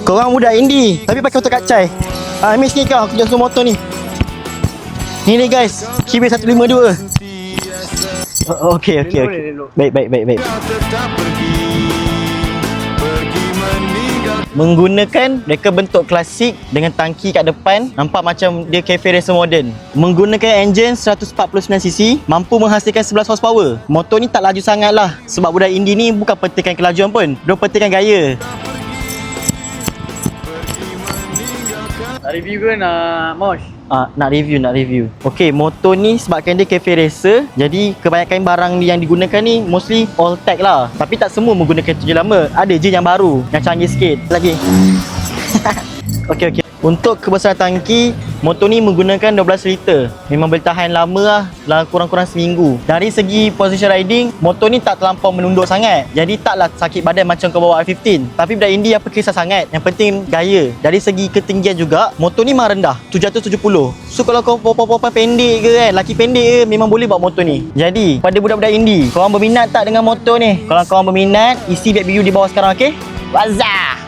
Korang budak indie tapi pakai motor kacai. Miss ni kau, aku jual semua motor ni. Ni guys, Kiwi 152. Okey. Baik. Menggunakan reka bentuk klasik dengan tangki kat depan, nampak macam dia cafe racer modern. Menggunakan enjin 149cc, mampu menghasilkan 11 horsepower. Motor ni tak laju sangat lah, sebab budak indie ni bukan pentingkan kelajuan pun, dia pentingkan gaya. Nak review ke nak Mosh? Nak review. Okey, motor ni sebabkan dia cafe racer, jadi kebanyakan barang yang digunakan ni mostly all tech lah. Tapi tak semua menggunakan tu je lama. Ada je yang baru, yang canggih sikit. Lagi. Okey. Untuk kebesaran tangki, motor ni menggunakan 12 liter. Memang boleh tahan lama lah, kurang-kurang seminggu. Dari segi position riding, motor ni tak terlampau menunduk sangat. Jadi taklah sakit badan macam kau bawa R15. Tapi budak indie apa kisah sangat. Yang penting gaya. Dari segi ketinggian juga, motor ni memang rendah, 770. So kalau kau perempuan pendek ke kan, laki pendek ke, memang boleh bawa motor ni. Jadi, pada budak-budak indie, korang berminat tak dengan motor ni? Kalau korang berminat, isi BBU di bawah sekarang, okey? Wazah!